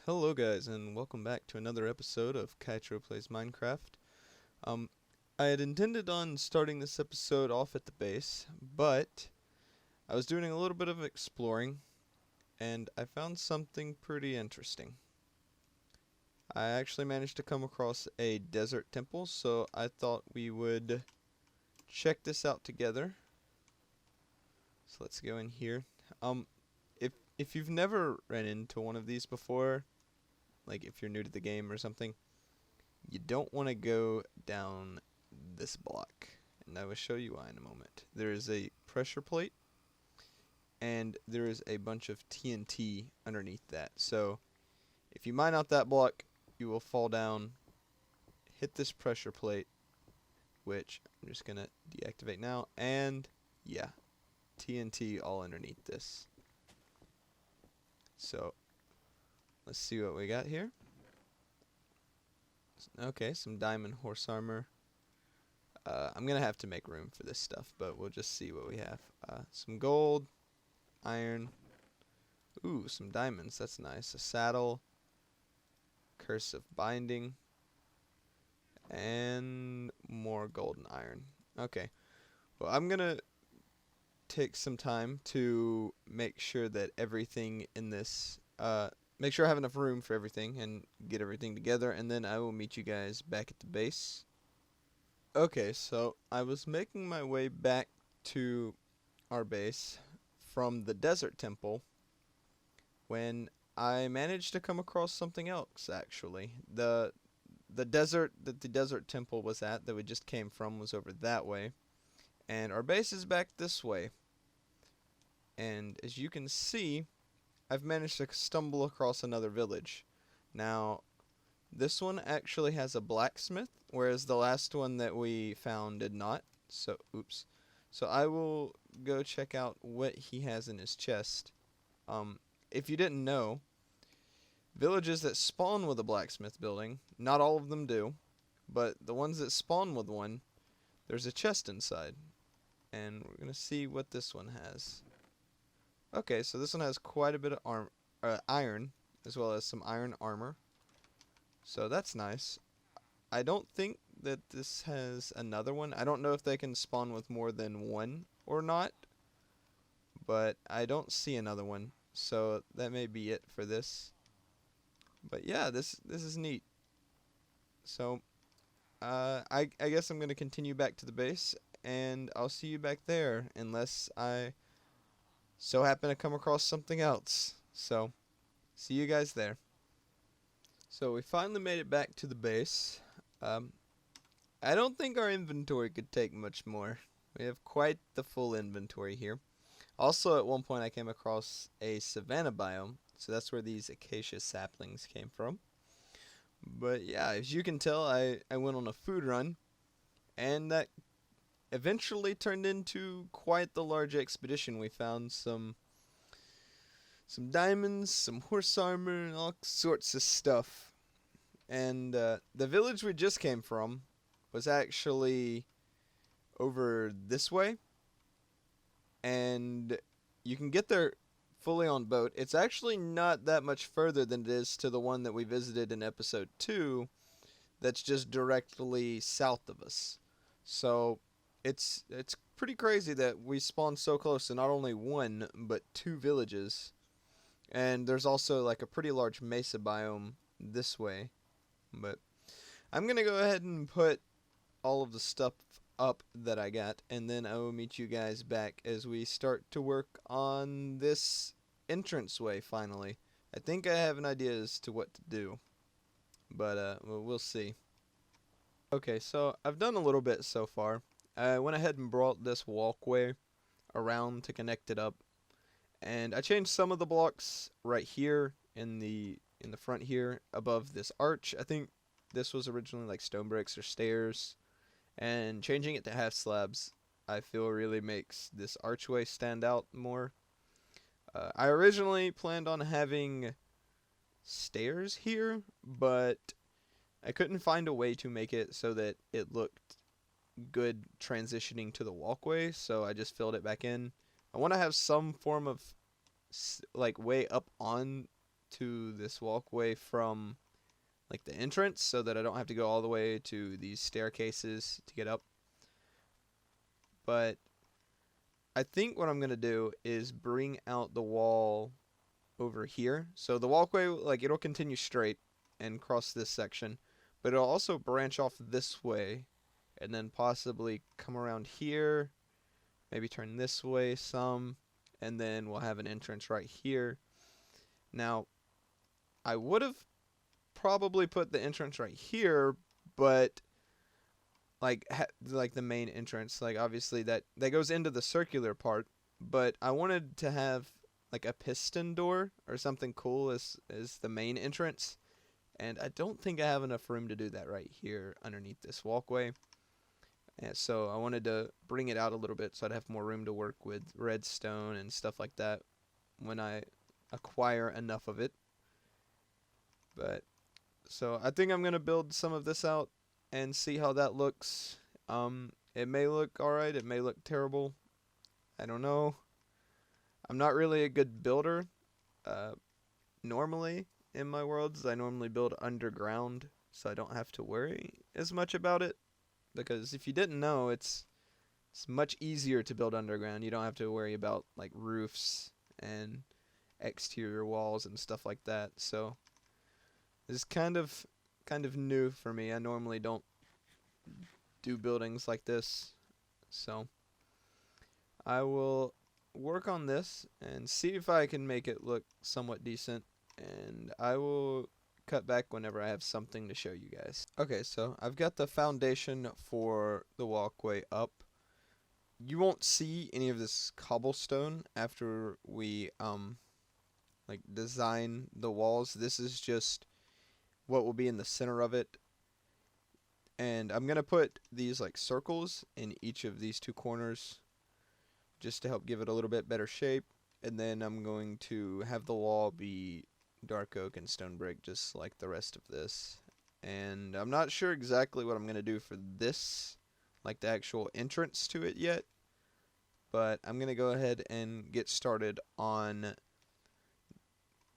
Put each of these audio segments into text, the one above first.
Hello guys and welcome back to another episode of Kightro Plays Minecraft. Um, I had intended on starting this episode off at the base, but I was doing a little bit of exploring and I found something pretty interesting. I actually managed to come across a desert temple, so I thought we would check this out together. So let's go in here. Um, if you've never ran into one of these before, like if you're new to the game or something, you don't want to go down this block, and I will show you why in a moment. There is a pressure plate, and there is a bunch of TNT underneath that. So if you mine out that block, you will fall down, hit this pressure plate, which I'm just going to deactivate now, and yeah, TNT all underneath this. So let's see what we got here. Okay, some diamond horse armor. I'm going to have to make room for this stuff, but we'll just see what we have. Some gold, iron. Ooh, some diamonds. That's nice. A saddle, curse of binding, and more gold and iron. Okay. Well, I'm going to take some time to make sure that everything in this, make sure I have enough room for everything and get everything together, and then I will meet you guys back at the base. Okay, so I was making my way back to our base from the desert temple when I managed to come across something else, actually. The desert that the desert temple was at, that we just came from, was over that way, and our base is back this way. And as you can see, I've managed to stumble across another village. Now, this one actually has a blacksmith, whereas the last one that we found did not. So, oops. So I will go check out what he has in his chest. If you didn't know, villages that spawn with a blacksmith building, not all of them do, but the ones that spawn with one, there's a chest inside. And we're going to see what this one has. Okay, so this one has quite a bit of iron, as well as some iron armor. So that's nice. I don't think that this has another one. I don't know if they can spawn with more than one or not, but I don't see another one. So that may be it for this. But yeah, this is neat. So I guess I'm gonna continue back to the base, and I'll see you back there unless I so happen to come across something else. So see you guys there. So we finally made it back to the base. I don't think our inventory could take much more. We have quite the full inventory here. Also, at one point I came across a savanna biome, so that's where these acacia saplings came from. But yeah, as you can tell, I went on a food run, and that eventually turned into quite the large expedition. We found some diamonds, some horse armor, and all sorts of stuff. And the village we just came from was actually over this way, and you can get there fully on boat. It's actually not that much further than it is to the one that we visited in episode 2 that's just directly south of us. So it's pretty crazy that we spawned so close to not only one but two villages. And there's also like a pretty large mesa biome this way. But I'm going to go ahead and put all of the stuff up that I got, and then I will meet you guys back as we start to work on this entranceway finally. I think I have an idea as to what to do, but we'll see. Okay, so I've done a little bit so far. I went ahead and brought this walkway around to connect it up, and I changed some of the blocks right here in the front here above this arch. I think this was originally like stone bricks or stairs, and changing it to half slabs I feel really makes this archway stand out more. I originally planned on having stairs here, but I couldn't find a way to make it so that it looked good transitioning to the walkway, so I just filled it back in. I want to have some form of like way up on to this walkway from like the entrance so that I don't have to go all the way to these staircases to get up. But I think what I'm going to do is bring out the wall over here. So the walkway, like, it'll continue straight and cross this section, but it'll also branch off this way and then possibly come around here, maybe turn this way some, and then we'll have an entrance right here. Now, I would have probably put the entrance right here, but like the main entrance, like obviously that goes into the circular part, but I wanted to have like a piston door or something cool as the main entrance, and I don't think I have enough room to do that right here underneath this walkway. And so I wanted to bring it out a little bit so I'd have more room to work with redstone and stuff like that when I acquire enough of it. But so I think I'm gonna build some of this out and see how that looks. It may look alright, it may look terrible. I don't know. I'm not really a good builder. Normally in my worlds, I normally build underground, so I don't have to worry as much about it. Because if you didn't know, it's much easier to build underground. You don't have to worry about like roofs and exterior walls and stuff like that. So it's kind of new for me. I normally don't do buildings like this. So I will work on this and see if I can make it look somewhat decent, and I will cut back whenever I have something to show you guys. Okay, so I've got the foundation for the walkway up. You won't see any of this cobblestone after we like design the walls. This is just what will be in the center of it. And I'm gonna put these like circles in each of these two corners just to help give it a little bit better shape. And then I'm going to have the wall be dark oak and stone brick just like the rest of this. And I'm not sure exactly what I'm going to do for this, like the actual entrance to it yet, but I'm going to go ahead and get started on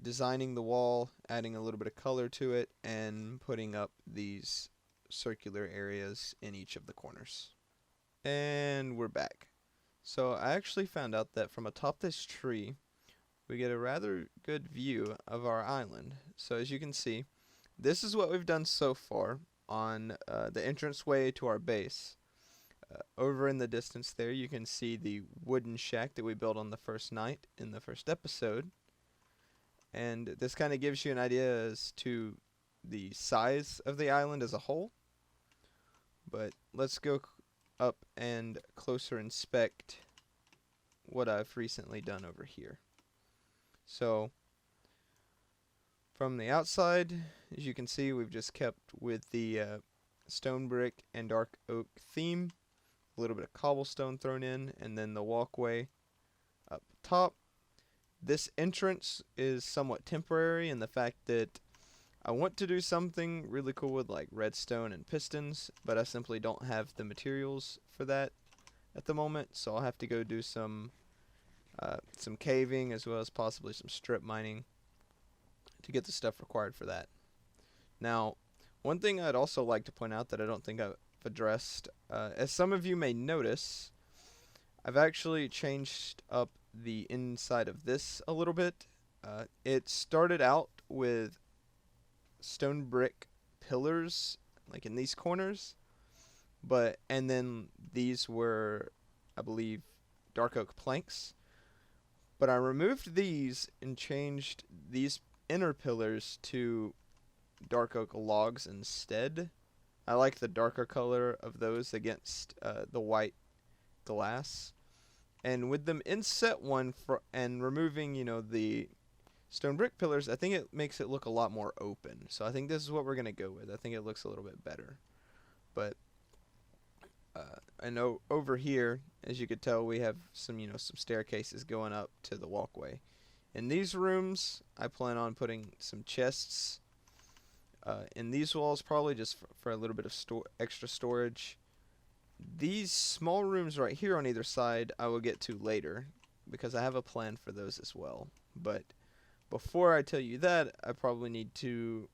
designing the wall, adding a little bit of color to it, and putting up these circular areas in each of the corners. And we're back. So I actually found out that from atop this tree we get a rather good view of our island. So as you can see, this is what we've done so far on the entranceway to our base. Over in the distance there you can see the wooden shack that we built on the first night in the first episode. And this kind of gives you an idea as to the size of the island as a whole. But let's go up and closer inspect what I've recently done over here. So from the outside, as you can see, we've just kept with the stone brick and dark oak theme, a little bit of cobblestone thrown in, and then the walkway up top. This entrance is somewhat temporary in the fact that I want to do something really cool with like redstone and pistons, but I simply don't have the materials for that at the moment, so I'll have to go do some caving as well as possibly some strip mining to get the stuff required for that. Now, one thing I'd also like to point out that I don't think I've addressed, as some of you may notice, I've actually changed up the inside of this a little bit. It started out with stone brick pillars like in these corners, and then these were, I believe, dark oak planks. But I removed these and changed these inner pillars to dark oak logs instead. I like the darker color of those against the white glass. And with them inset one and removing, the stone brick pillars, I think it makes it look a lot more open. So I think this is what we're going to go with. I think it looks a little bit better. But I know over here, as you could tell, we have some staircases going up to the walkway. In these rooms, I plan on putting some chests in these walls, probably just for a little bit of extra storage. These small rooms right here on either side I will get to later, because I have a plan for those as well. But before I tell you that, I probably need to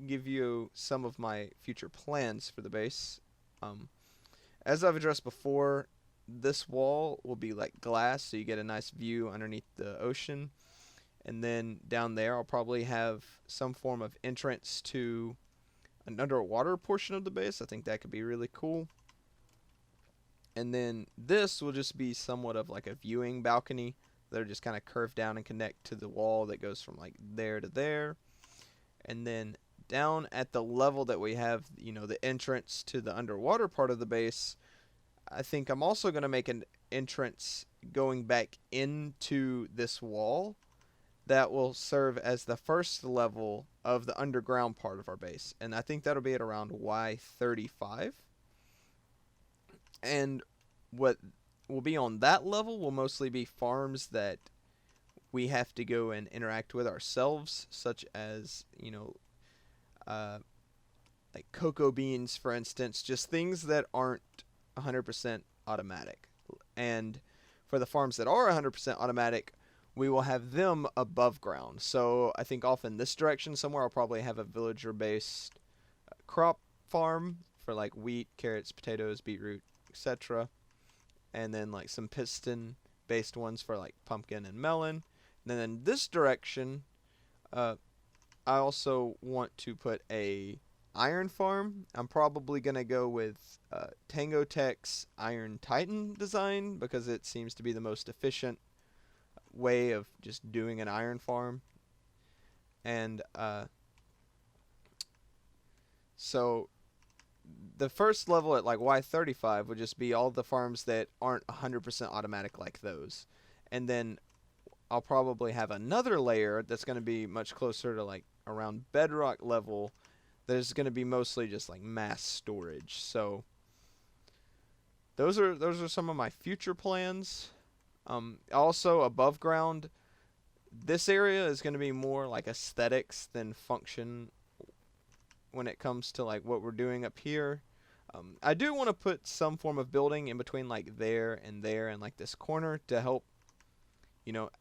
give you some of my future plans for the base. Um, as I've addressed before, this wall will be like glass, so you get a nice view underneath the ocean. And then down there, I'll probably have some form of entrance to an underwater portion of the base. I think that could be really cool. And then this will just be somewhat of like a viewing balcony that are just kind of curve down and connect to the wall that goes from like there to there. And then down at the level that we have, the entrance to the underwater part of the base, I think I'm also going to make an entrance going back into this wall that will serve as the first level of the underground part of our base. And I think that'll be at around Y35. And what will be on that level will mostly be farms that we have to go and interact with ourselves, such as, like cocoa beans, for instance, just things that aren't 100% automatic. And for the farms that are 100% automatic, we will have them above ground. So I think off in this direction somewhere, I'll probably have a villager-based crop farm for like wheat, carrots, potatoes, beetroot, etc. And then like some piston-based ones for like pumpkin and melon. And then in this direction, I also want to put a iron farm. I'm probably going to go with Tango Tech's Iron Titan design because it seems to be the most efficient way of just doing an iron farm. And so the first level at like Y35 would just be all the farms that aren't 100% automatic like those. And then I'll probably have another layer that's going to be much closer to like around bedrock level that is going to be mostly just like mass storage. So those are some of my future plans. Also above ground, this area is going to be more like aesthetics than function when it comes to like what we're doing up here. I do want to put some form of building in between like there and like this corner to help,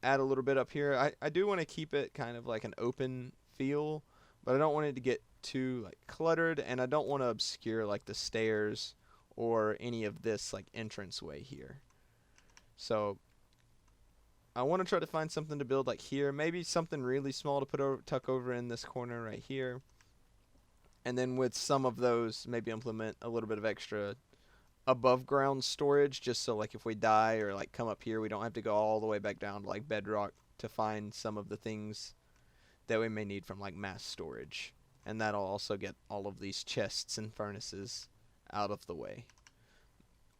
add a little bit up here. I do want to keep it kind of like an open feel, but I don't want it to get too like cluttered, and I don't want to obscure like the stairs or any of this like entranceway here. So I want to try to find something to build like here, maybe something really small to tuck over in this corner right here. And then with some of those, maybe implement a little bit of extra above ground storage, just so like if we die or like come up here, we don't have to go all the way back down to like bedrock to find some of the things that we may need from like mass storage. And that'll also get all of these chests and furnaces out of the way.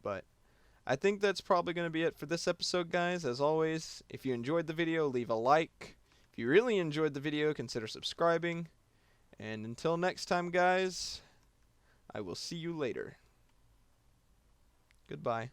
But I think that's probably going to be it for this episode, guys. As always, if you enjoyed the video, leave a like. If you really enjoyed the video, consider subscribing. And until next time, guys, I will see you later. Goodbye.